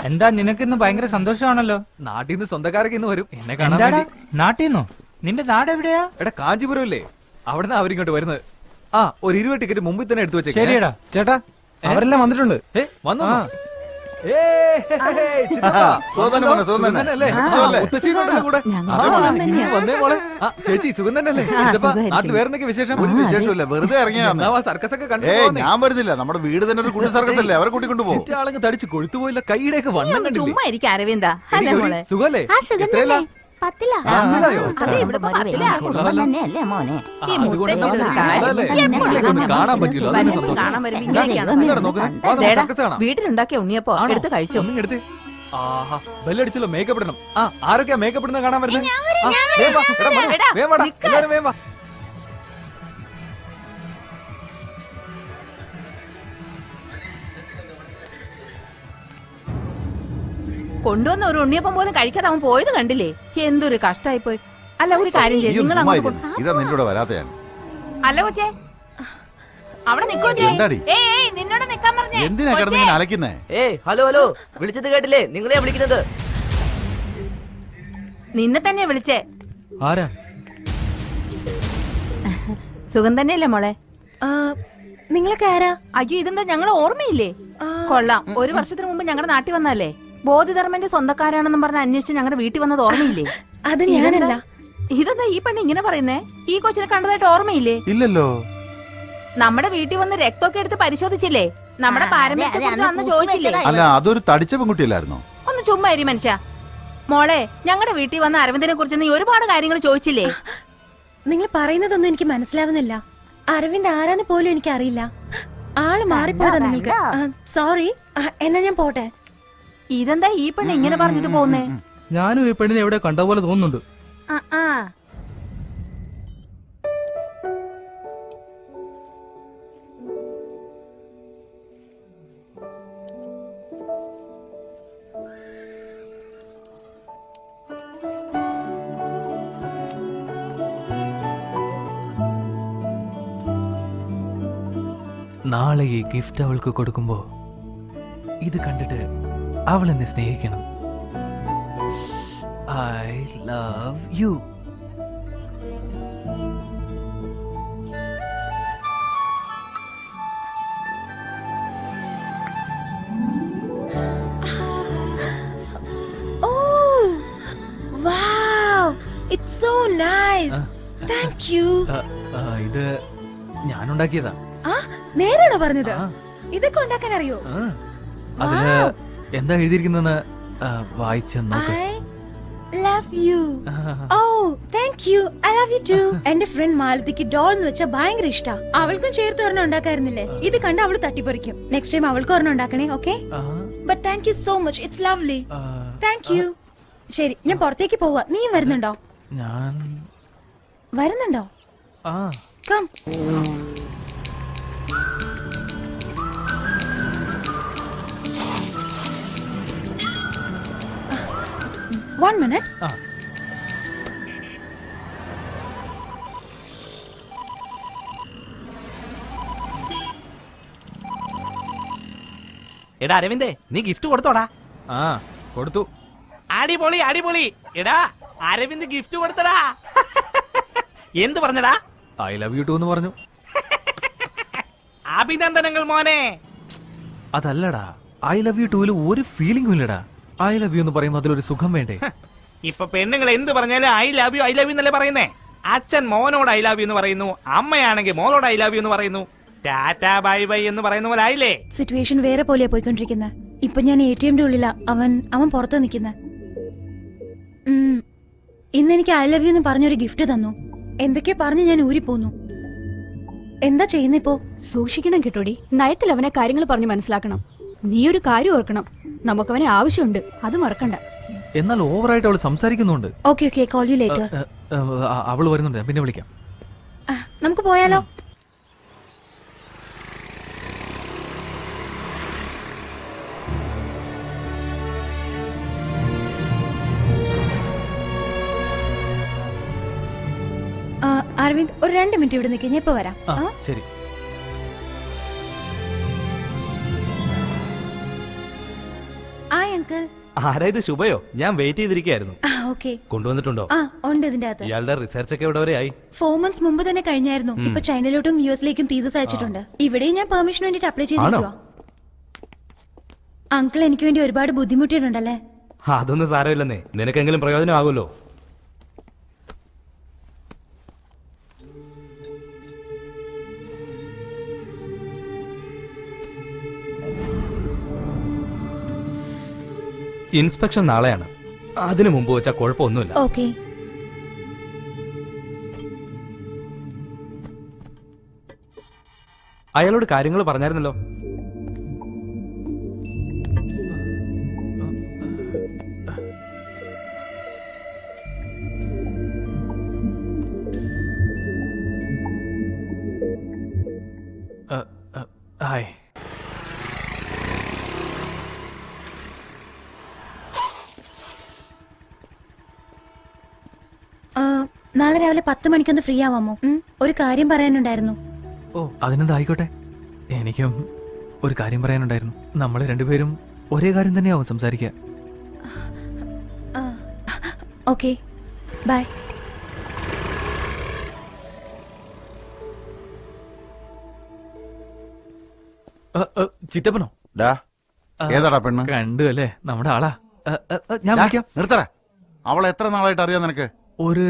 എന്താ നിനക്കിന്ന് ഭയങ്കര സന്തോഷമാണല്ലോ. നാട്ടിൽ നിന്ന് സ്വന്തക്കാരൊക്കെ ഇന്ന് വരും എന്നെ കാണാൻ വേണ്ടി. നാട്ടിന്നോ? നിന്റെ നാട് എവിടെയാ? എടാ കാഞ്ചീപുരം ഇല്ലേ, അവിടുന്ന് അവരിങ്ങോട്ട് വരുന്നത്. ആ ഒരു 20 ടിക്കറ്റ് മുമ്പിൽ തന്നെ എടുത്തു വെച്ചേ. ശരിയടാ ചേട്ടാ, അവരെല്ലാം വന്നിട്ടുണ്ട്. വന്നു. ചേച്ചി സുഖം തന്നെയല്ലേ? നാട്ടിൽ വേറെന്തൊക്കെ വിശേഷം? ഒരു വിശേഷമില്ല, വെറുതെ ഇറങ്ങിയാ. സർക്കസ് ഒക്കെ ഞാൻ വരുന്നില്ല, നമ്മുടെ വീട് തന്നെ ഒരു കുട്ടി സർക്കസ് അല്ലേ, അവരെ കൂട്ടിക്കൊണ്ട് പോകും. ആളങ്ങ് തടിച്ചു കൊഴുത്തുപോയില്ല, കൈയുടെയൊക്കെ വണ്ണം കണ്ടില്ലേ? ചുമ്മാ ഇരിക്കും അരവിന്ദ. സുഖല്ലേ? കാണാൻ പറ്റില്ല. വീട്ടിലുണ്ടാക്കിയ ഉണ്ണിയപ്പോ എടുത്ത് കഴിച്ചു. ബെല്ലടിച്ചല്ലോ, മേക്കപ്പ് ഇടണം. ആരൊക്കെയാ മേക്കപ്പ് ഇടുന്ന കാണാൻ വരുന്നത്? കൊണ്ടുവന്ന ഒരു ഉണ്ണിയപ്പം പോലും കഴിക്കാതെ അവൻ പോയത് കണ്ടില്ലേ? എന്തൊരു കഷ്ടായി പോയി. അല്ല ഒരു കാര്യം ചെയ്യും, നിങ്ങൾ ഇതാ നിന്നോട് വരാത്ത ഞാൻ. അല്ല കൊച്ചേ, അവിടെ നിക്കോ. നിന്നോട് നിക്കാൻ പറഞ്ഞേ. എന്തിനാ കിടന്ന് അലക്കുന്നേ? ഹലോ ഹലോ, വിളിച്ചത് കേട്ടില്ലേ? നിങ്ങളെയാ വിളിക്കുന്നത്. നിന്നെ തന്നെയാ വിളിച്ചേ. ആരാ? സുഖം തന്നെയല്ലേ മോളെ? നിങ്ങളൊക്കെ ആരാ? അയ്യോ, ഇതെന്താ ഞങ്ങളെ ഓർമ്മയില്ലേ? കൊള്ളാം, 1 വർഷത്തിന് മുമ്പ് ഞങ്ങളുടെ നാട്ടിൽ വന്നല്ലേ. ബോധിധർമ്മന്റെ സ്വന്തക്കാരാണെന്നും പറഞ്ഞ് അന്വേഷിച്ച് ഞങ്ങളുടെ വീട്ടിൽ വന്നത് ഓർമ്മയില്ലേ? അത് ഞാനല്ല. ഇതെന്താ ഈ പെണ്ണ് ഇങ്ങനെ പറയുന്നേ? ഈ കൊച്ചിനെ കണ്ടതായിട്ട് ഓർമ്മയില്ലേ? ഇല്ലല്ലോ. നമ്മുടെ വീട്ടിൽ വന്ന് രക്തമൊക്കെ എടുത്ത് പരിശോധിച്ചില്ലേ? നമ്മുടെ പാരമ്പര്യത്തെ കുറിച്ച് അന്ന് ചോദിച്ചില്ലേ? അല്ല, അതൊരു തടിച്ച പെൺകുട്ടിയല്ലായിരുന്നോ? ഒന്ന് ചുമ്മാ ഇരി മനുഷ്യ. മോളെ, ഞങ്ങളുടെ വീട്ടിൽ വന്ന അരവിന്ദനെ കുറിച്ച് നീ ഒരുപാട് കാര്യങ്ങൾ ചോദിച്ചില്ലേ? നിങ്ങൾ പറയുന്നതൊന്നും എനിക്ക് മനസ്സിലാവുന്നില്ല. അരവിന്ദ് ആരാന്ന് പോലും എനിക്ക് അറിയില്ല. ആള് മാറിപ്പോയതാ നിങ്ങൾക്ക്. സോറി, എന്നാ ഞാൻ പോട്ടെ. ഇതെന്താ ഈ പെണ്ണ് ഇങ്ങനെ പറഞ്ഞിട്ട് പോകുന്നേ? ഞാനും ഈ പെണ്ണിനെ എവിടെ കണ്ട പോലെ തോന്നുന്നുണ്ട്. നാളെ ഈ ഗിഫ്റ്റ് അവൾക്ക് കൊടുക്കുമ്പോ ഇത് കണ്ടിട്ട് അവൾ എന്നെ സ്നേഹിക്കണം. I love you. ഇത് ഞാനുണ്ടാക്കിയതാ. നേരാണോ പറഞ്ഞത്? ഇതൊക്കെ ഉണ്ടാക്കാൻ അറിയോ? അതില് എന്താ എഴുതിയിരിക്കുന്നെന്ന് വായിച്ചു നോക്ക്. എന്റെ ഫ്രണ്ട് മാലതിക്ക് ഡോൾ എന്ന് വെച്ചാൽ ഭയങ്കര ഇഷ്ടാ. അവൾക്കും ചേർത്ത് ഒരെണ്ണം ഉണ്ടാക്കായിരുന്നില്ലേ? ഇത് കണ്ട് അവള് തട്ടിപ്പറിക്കും. നെക്സ്റ്റ് ടൈം അവൾക്ക് ഒരെണ്ണം ഉണ്ടാക്കണേ, okay? But thank you so much, it's lovely. Thank you. ശരി, ഞാൻ പുറത്തേക്ക് പോവാ. നീ വരുന്നുണ്ടോ? ഞാൻ വരുന്നുണ്ടോ? കം. One minute. എടാ അരവിന്ദേ, നീ ഗിഫ്റ്റ് കൊടുത്തോടാ? കൊടുത്തു. അടിപൊളി അടിപൊളി. എടാ അരവിന്ദ് ഗിഫ്റ്റ് കൊടുത്തടാ. എന്ത് പറഞ്ഞടാ? ഐ ലവ് യു ടു എന്ന് പറഞ്ഞു. അഭിനന്ദനങ്ങൾ മോനെ. അതല്ലടാ, ഐ ലവ് യു ടൂല് ഒരു ഫീലിംഗും ഇല്ലടാ. ഐ ലവ് യു എന്ന് പറയുമ്പോൾ അതിലൊരു സുഖം വേണ്ടേ? ഇപ്പൊ പെണ്ണുങ്ങൾ എന്ത് പറഞ്ഞാലും ഐ ലവ് യു എന്നല്ലേ പറയുന്നേ. അച്ഛൻ മോനോട് ഐ ലവ് യു എന്ന് പറയുന്നു, അമ്മയാണെങ്കിൽ മോളോട് ഐ ലവ് യു എന്ന് പറയുന്നു. ടാറ്റാ ബൈ ബൈ എന്ന് പറയുന്ന പോലെ ആയില്ലേ? സിറ്റുവേഷൻ വേറെ പോലെയാ പോയിക്കൊണ്ടിരിക്കുന്നത്. ഇപ്പൊ ഞാൻ ATMന്റെ ഉള്ളിലാ, അവൻ പുറത്ത് നിൽക്കുന്ന. ഇന്ന് എനിക്ക് ഐ ലവ് യു എന്ന് പറഞ്ഞൊരു ഗിഫ്റ്റ് തന്നു. എന്തൊക്കെയോ പറഞ്ഞ് ഞാൻ ഊരിപ്പോന്നു. എന്താ ചെയ്യുന്നിപ്പോ? സൂക്ഷിക്കണം കേട്ടോടി. നയത്തിൽ അവനെ കാര്യങ്ങൾ പറഞ്ഞ് മനസ്സിലാക്കണം. നീ ഒരു കാര്യം ഓർക്കണം, നമുക്കവനെ ആവശ്യമുണ്ട്, അത് മറക്കണ്ട. എന്നാൽ ഓവറായിട്ട് അവൾ സംസാരിക്കുന്നുണ്ട്. Okay okay, call you later. അവൾ വരുന്നുണ്ട്, പിന്നെ വിളിക്കാം. നമുക്ക് പോയാലോ? അരവിന്ദ്, ഒരു 2 മിനിറ്റ് ഇവിടെ നിൽക്കുക, ഞാൻ ഇപ്പൊ വരാം. ശരി. അങ്കിൾ. ആരാ ഇത്? ശുഭയോ? ഞാൻ വെയിറ്റ് ചെയ്തിരിക്കുകയായിരുന്നു. ആ ഓക്കെ. കൊണ്ടുവന്നിട്ടുണ്ടോ? ആ ഉണ്ട് ഇതിന്റെ അകത്ത്. ഇയാളുടെ റിസർച്ച് ഒക്കെ ഇവിടെ വരെ ആയി? 4 months മുമ്പ് തന്നെ കഴിഞ്ഞായിരുന്നു. ഇപ്പൊ ചൈനയിലോട്ടും യുഎസിലേക്കും തീസസ് അയച്ചിട്ടുണ്ട്. ഇവിടെയും ഞാൻ പെർമിഷൻ വേണ്ടിട്ട് അപ്ലൈ ചെയ്തിരിക്കുവാ. അങ്കിൾ എനിക്ക് വേണ്ടി ഒരുപാട് ബുദ്ധിമുട്ടിയിട്ടുണ്ടല്ലേ? അതൊന്നും സാരമില്ലെന്നേ, നിനക്കെങ്കിലും പ്രയോജനമാകുമല്ലോ. ഇൻസ്പെക്ഷൻ നാളെയാണ്. അതിനു മുമ്പ് വെച്ചാൽ കുഴപ്പമൊന്നുമില്ല. ഓക്കെ. അയാളോട് കാര്യങ്ങൾ പറഞ്ഞായിരുന്നല്ലോ. ഹായ്. നാളെ രാവിലെ 10 മണിക്കൊന്ന് ഫ്രീ ആവാമോ? ഒരു കാര്യം പറയാനുണ്ടായിരുന്നു. ഓ അതിനെന്താ, ആയിക്കോട്ടെ. എനിക്കും ഒരു കാര്യം പറയാനുണ്ടായിരുന്നു. നമ്മൾ രണ്ടുപേരും ഒരേ കാര്യം തന്നെയാവും സംസാരിക്കുക. Okay bye. ചിറ്റപ്പനോ? ഡാ, ഏതാടാ പെണ്ണ്? കണ്ടു അല്ലേ, നമ്മുടെ ആളാ. ഞാൻ വിളിക്കാം. നിർത്തറ. അവളെ എത്ര നാളായിട്ട് അറിയാം നിനക്ക്? ഒരു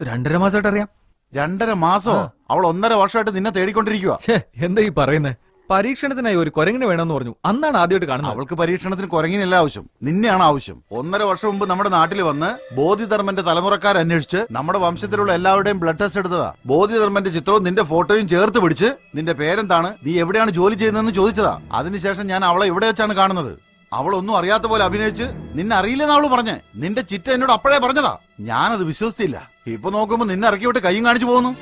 2.5 മാസമായിട്ട് അറിയാം. 2.5 മാസോ? അവൾ 1.5 വർഷമായിട്ട് നിന്നെ തേടിക്കൊണ്ടിരിക്കുക. ഛേ, എന്താ ഈ പറയുന്നത്? പരീക്ഷണത്തിനായി ഒരു കുരങ്ങിന് വേണമെന്ന് പറഞ്ഞു. അന്നാണ് ആദ്യമായിട്ട് കാണുന്നത്. അവൾക്ക് പരീക്ഷണത്തിന് കുരങ്ങിനല്ല ആവശ്യം, നിന്നെയാണ് ആവശ്യം. 1.5 വർഷം മുമ്പ് നമ്മുടെ നാട്ടിൽ വന്ന് ബോധിധർമ്മന്റെ തലമുറക്കാരന്വേഷിച്ച് നമ്മുടെ വംശത്തിലുള്ള എല്ലാവരുടെയും ബ്ലഡ് ടെസ്റ്റ് എടുത്തതാ. ബോധിധർമ്മന്റെ ചിത്രവും നിന്റെ ഫോട്ടോയും ചേർത്ത് പിടിച്ച് നിന്റെ പേരെന്താണ്, നീ എവിടെയാണ് ജോലി ചെയ്യുന്നതെന്ന് ചോദിച്ചതാ. അതിനുശേഷം ഞാൻ അവളെ ഇവിടെ വെച്ചാണ് കാണുന്നത്. അവളൊന്നും അറിയാത്ത പോലെ അഭിനയിച്ച് നിന്നെ അറിയില്ലെന്ന് അവള് പറഞ്ഞേ. നിന്റെ ചിറ്റ എന്നോട് അപ്പോഴേ പറഞ്ഞതാ. ഞാനത് വിശ്വസിച്ചില്ല. ഇപ്പൊ നോക്കുമ്പോ നിന്നെ ഇറക്കി വിട്ട് കൈയും കാണിച്ചു പോകുന്നു.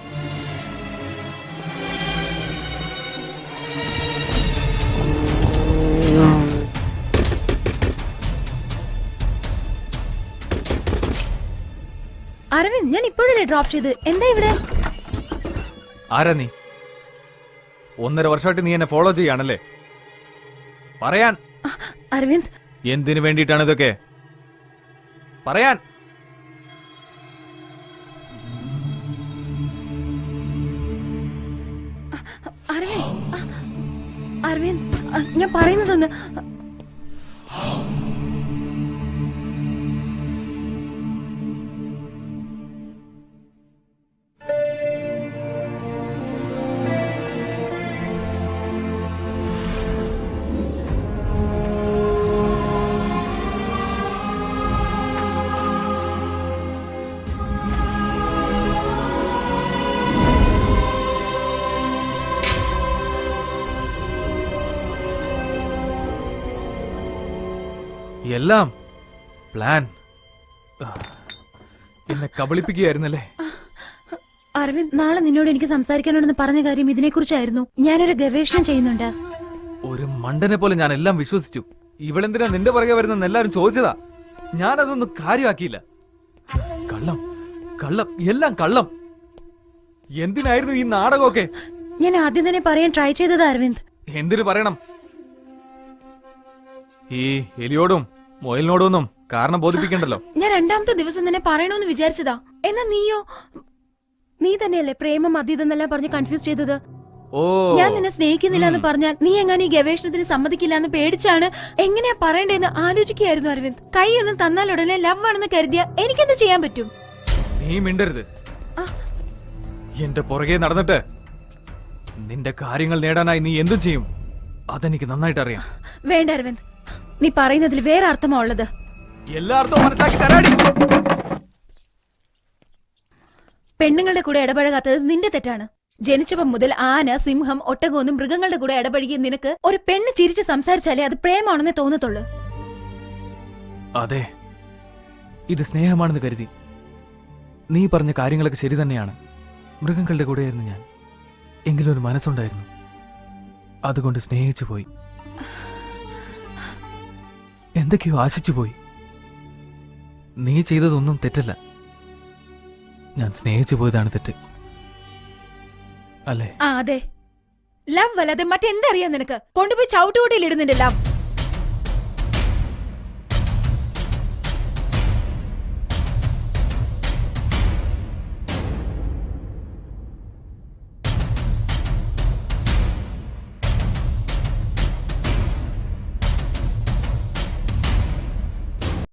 അരവിന്ദ്, ഞാൻ ഇപ്പോഴല്ലേ ഡ്രോപ്പ് ചെയ്ത്. എന്താ ഇവിടെ? ആരാ നീ? 1.5 വർഷമായിട്ട് നീ എന്നെ ഫോളോ ചെയ്യാണല്ലേ? പറയാൻ. അരവിന്ദ്, എന്തിനു വേണ്ടിയിട്ടാണ് ഇതൊക്കെ? പറയാൻ. അരവിന്ദ്, ഞാൻ പറയുന്നതൊന്ന്. എല്ലാം പ്ലാൻ. എന്നെ കബളിപ്പിക്കുകയായിരുന്നല്ലേ? അരവിന്ദ്, നാളെ നിന്നോട് എനിക്ക് സംസാരിക്കാനുണ്ടെന്ന് പറഞ്ഞ കാര്യം ഇതിനെക്കുറിച്ചായിരുന്നു. ഞാനൊരു ഗവേഷണം ചെയ്യുന്നുണ്ട്. ഒരു മണ്ടനെ പോലെ ഞാൻ എല്ലാം വിശ്വസിച്ചു. ഇവളെന്തിനാ നിന്റെ പുറകെ വരുന്നെന്ന് എല്ലാരും ചോദിച്ചതാ. ഞാനതൊന്നും കാര്യമാക്കിയില്ല. കള്ളം, കള്ളം, എല്ലാം കള്ളം. എന്തിനായിരുന്നു ഈ നാടകമൊക്കെ? ഞാൻ ആദ്യം തന്നെ പറയാൻ ട്രൈ ചെയ്തത് അരവിന്ദ്. എന്തിനു പറയണം? ഈ എലിയോടും മൊയലിനോടൊന്നും കാരണം ബോധിപ്പിക്കണ്ടല്ലോ. ഞാൻ 2ാമത്തെ ദിവസം തന്നെ പറയണമെന്ന് വിചാരിച്ചതാ. എന്നാ നീയോ? നീ തന്നെയല്ലേ പ്രേമം അതീതെന്നെല്ലാം പറഞ്ഞ് കൺഫ്യൂസ് ചെയ്തത്? ഓ, ഞാൻ നിന്നെ സ്നേഹിക്കുന്നില്ല എന്ന് പറഞ്ഞാൽ നീ എങ്ങനെ ഈ ഗവേഷണത്തിന് സമ്മതിക്കില്ല എന്ന് പേടിച്ചാണ് എങ്ങനെയാ പറയണ്ടേന്ന് ആലോചിക്കുകയായിരുന്നു അരവിന്ദ്. കൈയൊന്നും തന്നാൽ ഉടനെ ലവ് ആണെന്ന് കരുതിയ എനിക്കെന്ത് ചെയ്യാൻ പറ്റും? നീ മിണ്ടരുത്. എന്റെ പുറകെ നടന്നിട്ട് നിന്റെ കാര്യങ്ങൾ നേടാനായി നീ എന്തും ചെയ്യും. അതെനിക്ക് നന്നായിട്ട് അറിയാം. വേണ്ട അരവിന്ദ്, നീ പറയുന്നതിൽ വേറെ അർത്ഥമാ ഉള്ളത്. എല്ലാ അർത്ഥവും മനസ്സിലാക്കി തരാടി. പെണ്ണുങ്ങളുടെ കൂടെ ഇടപഴകാത്തത് നിന്റെ തെറ്റാണ്. ജനിച്ചപ്പം മുതൽ ആന, സിംഹം, ഒട്ടകമൊന്നും മൃഗങ്ങളുടെ കൂടെ ഇടപഴകിയ നിനക്ക് ഒരു പെണ്ണ് ചിരിച്ച് സംസാരിച്ചാലേ അത് പ്രേമാണെന്നേ തോന്നത്തുള്ളൂ. അതെ, ഇത് സ്നേഹമാണെന്ന് കരുതി. നീ പറഞ്ഞ കാര്യങ്ങളൊക്കെ ശരി തന്നെയാണ്. മൃഗങ്ങളുടെ കൂടെയായിരുന്നു ഞാൻ. എങ്കിലും ഒരു മനസ്സുണ്ടായിരുന്നു. അതുകൊണ്ട് സ്നേഹിച്ചു പോയി. എന്തൊക്കെയോ ആശിച്ചു പോയി. നീ ചെയ്തതൊന്നും തെറ്റല്ല. ഞാൻ സ്നേഹിച്ചു പോയതാണ് തെറ്റ്, അല്ലേ? അതെ. ലവ് അല്ലാതെ മറ്റെന്തറിയാം നിനക്ക്? കൊണ്ടുപോയി ചവിട്ടുകൂട്ടിയിലിടുന്നിന്റെ ലവ്.